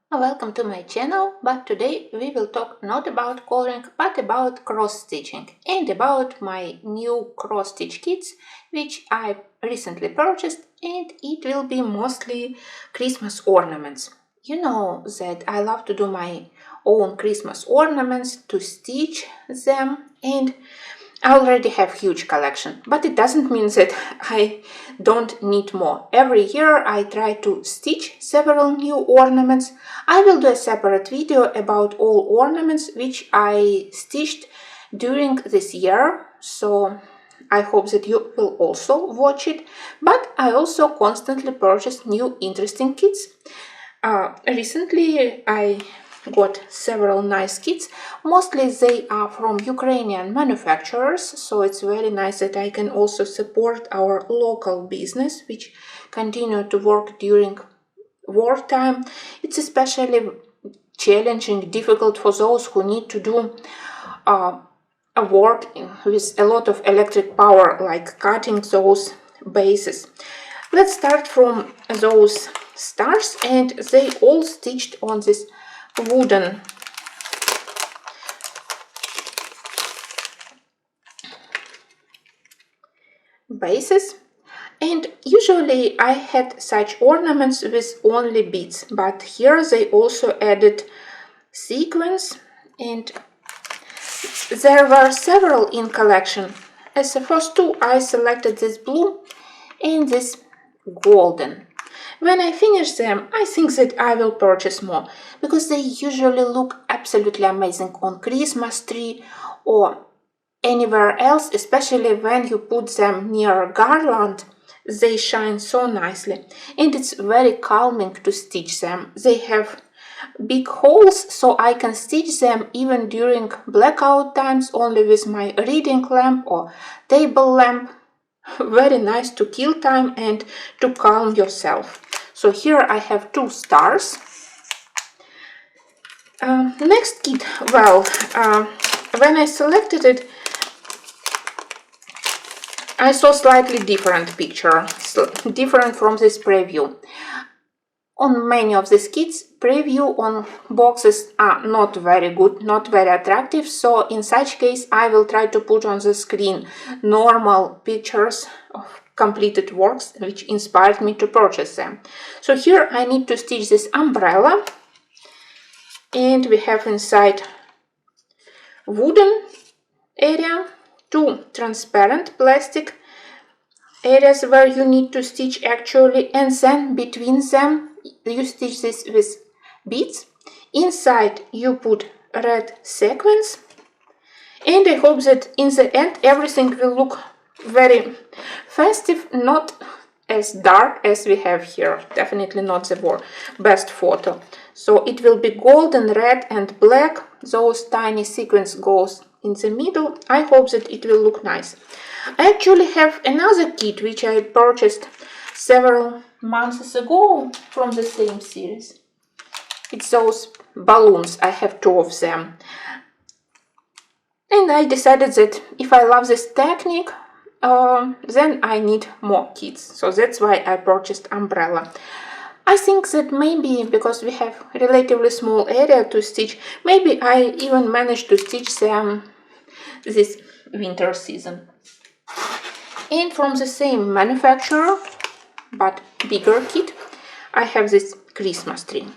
Welcome to my channel, but today we will talk not about coloring but about cross-stitching and about my new cross-stitch kits which I recently purchased, and it will be mostly Christmas ornaments. You know that I love to do my own Christmas ornaments, to stitch them, and I already have huge collection, but it doesn't mean that I don't need more. Every year I try to stitch several new ornaments. I will do a separate video about all ornaments which I stitched during this year, so I hope that you will also watch it. But I also constantly purchase new interesting kits. Recently I got several nice kits. Mostly they are from Ukrainian manufacturers, so it's very nice that I can also support our local business which continue to work during wartime. It's especially challenging, difficult for those who need to do a work with a lot of electric power, like cutting those bases. Let's start from those stars, and they all stitched on this wooden bases. And usually I had such ornaments with only beads, but here they also added sequins, and there were several in collection. As the first two I selected this blue and this golden. When I finish them, I think that I will purchase more, because they usually look absolutely amazing on Christmas tree or anywhere else, especially when you put them near a garland. They shine so nicely, and it's very calming to stitch them. They have big holes, so I can stitch them even during blackout times only with my reading lamp or table lamp. Very nice to kill time and to calm yourself. So here I have two stars. Next kit, well, when I selected it, I saw slightly different picture, different from this preview. On many of these kits, preview on boxes are not very good, not very attractive, so in such case I will try to put on the screen normal pictures of completed works which inspired me to purchase them. So here I need to stitch this umbrella, and we have inside wooden area, two transparent plastic areas where you need to stitch actually, and then between them you stitch this with beads. Inside you put red sequins, and I hope that in the end everything will look very festive, not as dark as we have here, definitely not the best photo. So it will be golden, red and black, those tiny sequins goes in the middle. I hope that it will look nice. I actually have another kit which I purchased several months ago from the same series. It's those balloons. I have two of them. And I decided that if I love this technique, then I need more kits. So that's why I purchased umbrella. I think that maybe because we have relatively small area to stitch, maybe I even managed to stitch them this winter season. And from the same manufacturer, but bigger kit, I have this Christmas tree.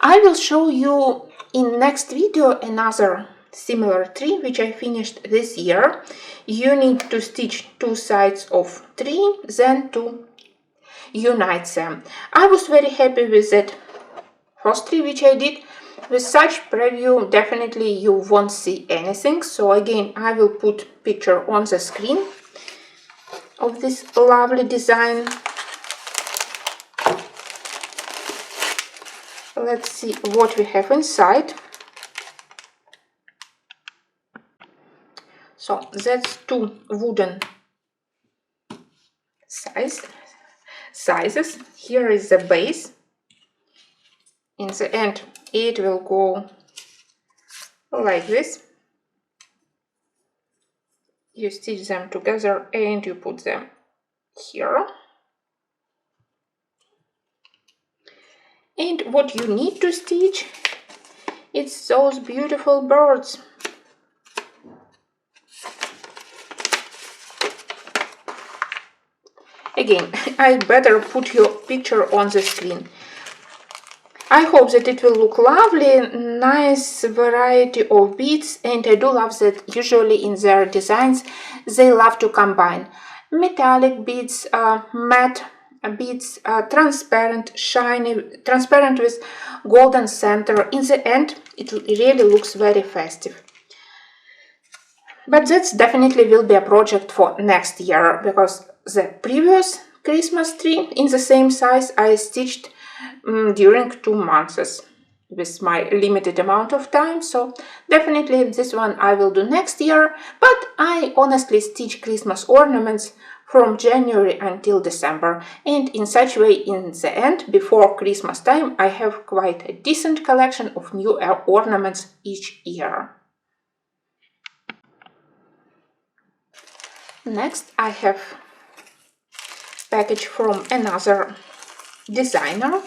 I will show you in next video another similar tree which I finished this year. You need to stitch two sides of tree, then to unite them. I was very happy with that first tree which I did. With such preview definitely you won't see anything, so again I will put picture on the screen of this lovely design. Let's see what we have inside. So that's two wooden sizes. Here is the base. In the end it will go like this. You stitch them together and you put them here. And what you need to stitch, it's those beautiful birds. Again, I better put your picture on the screen. I hope that it will look lovely, nice variety of beads, and I do love that usually in their designs they love to combine metallic beads, matte beads, transparent, shiny, transparent with golden center. In the end, it really looks very festive. But that definitely will be a project for next year, because the previous Christmas tree in the same size I stitched during 2 months with my limited amount of time, so definitely this one I will do next year. But I honestly stitch Christmas ornaments from January until December, and in such way in the end, before Christmas time, I have quite a decent collection of new ornaments each year. Next, I have package from another designer.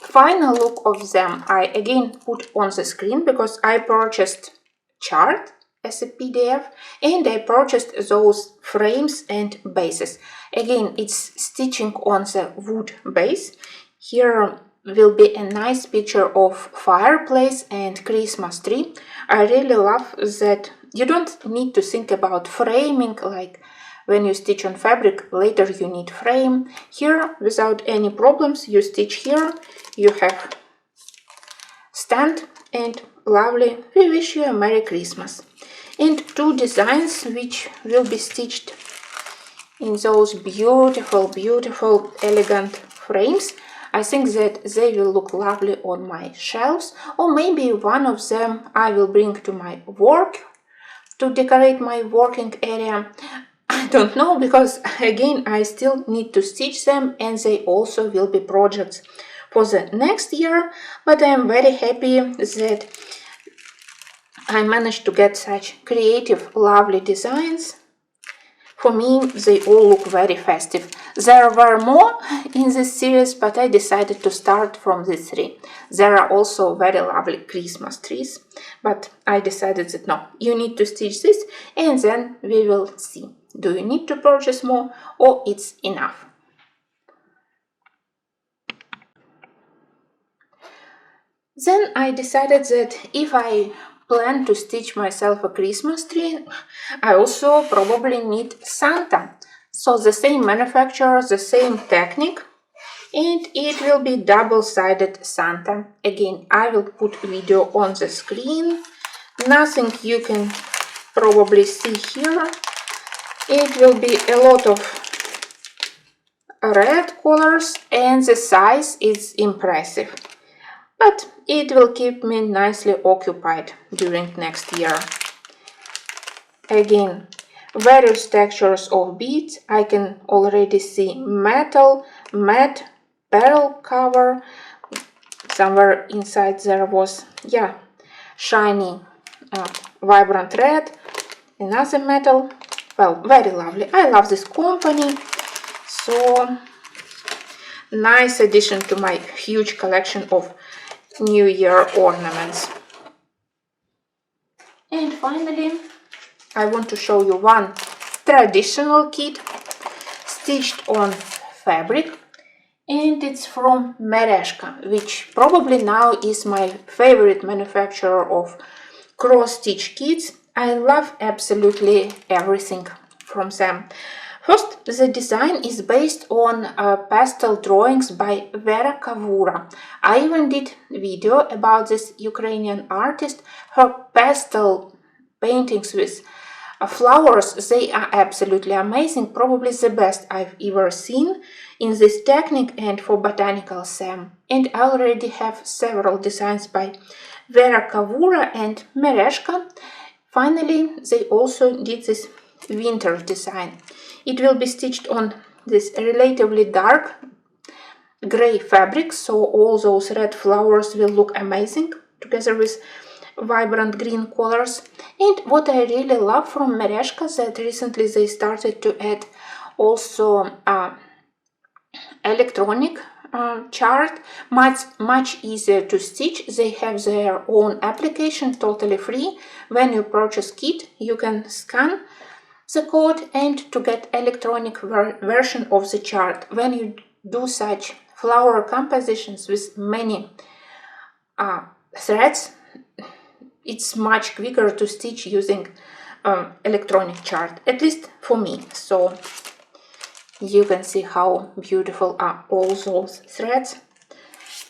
Final look of them I again put on the screen, because I purchased chart as a PDF and I purchased those frames and bases. Again, it's stitching on the wood base. Here will be a nice picture of fireplace and Christmas tree. I really love that you don't need to think about framing like when you stitch on fabric. Later you need frame. Here, without any problems, you stitch here, you have stand, and lovely. We wish you a Merry Christmas. And 2 designs which will be stitched in those beautiful, beautiful, elegant frames. I think that they will look lovely on my shelves, or maybe one of them I will bring to my work to decorate my working area. I don't know, because again I still need to stitch them and they also will be projects for the next year. But I am very happy that I managed to get such creative, lovely designs. For me, they all look very festive. There were more in this series, but I decided to start from these 3. There are also very lovely Christmas trees, but I decided that no, you need to stitch this and then we will see. Do you need to purchase more or it's enough? Then I decided that if I plan to stitch myself a Christmas tree, I also probably need Santa. So the same manufacturer, the same technique, and it will be double-sided Santa. Again, I will put video on the screen. Nothing you can probably see here. It will be a lot of red colors and the size is impressive. But it will keep me nicely occupied during next year. Again, various textures of beads. I can already see metal, matte, pearl cover. Somewhere inside there was, shiny, vibrant red, another metal. Well, very lovely. I love this company. So, nice addition to my huge collection of New Year ornaments. And finally, I want to show you one traditional kit stitched on fabric, and it's from Mereshka, which probably now is my favorite manufacturer of cross-stitch kits. I love absolutely everything from them. First, the design is based on pastel drawings by Vera Kavura. I even did a video about this Ukrainian artist. Her pastel paintings with flowers, they are absolutely amazing, probably the best I've ever seen in this technique and for botanical theme. And I already have several designs by Vera Kavura and Mereshka. Finally, they also did this winter design. It will be stitched on this relatively dark gray fabric, so all those red flowers will look amazing together with vibrant green colors. And what I really love from Mereshka, that recently they started to add also electronic chart, much easier to stitch. They have their own application, totally free. When you purchase kit, you can scan the code and to get electronic version of the chart. When you do such flower compositions with many threads, it's much quicker to stitch using electronic chart, at least for me. So you can see how beautiful are all those threads.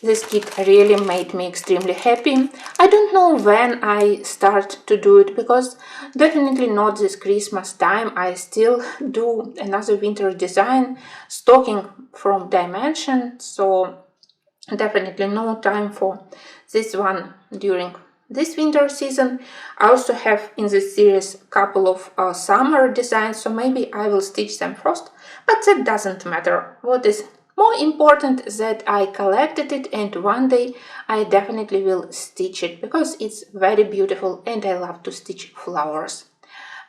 This kit really made me extremely happy. I don't know when I start to do it, because definitely not this Christmas time. I still do another winter design, stocking from Dimension, so definitely no time for this one during this winter season. I also have in this series a couple of summer designs, so maybe I will stitch them first, but that doesn't matter. What is more important is that I collected it, and one day I definitely will stitch it, because it's very beautiful and I love to stitch flowers.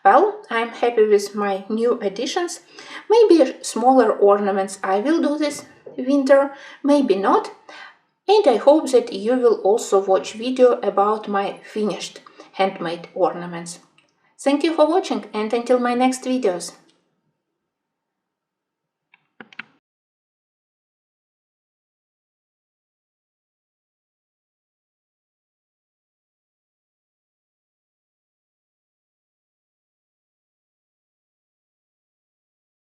Well, I'm happy with my new additions. Maybe smaller ornaments I will do this winter, maybe not. And I hope that you will also watch video about my finished handmade ornaments. Thank you for watching, and until my next videos.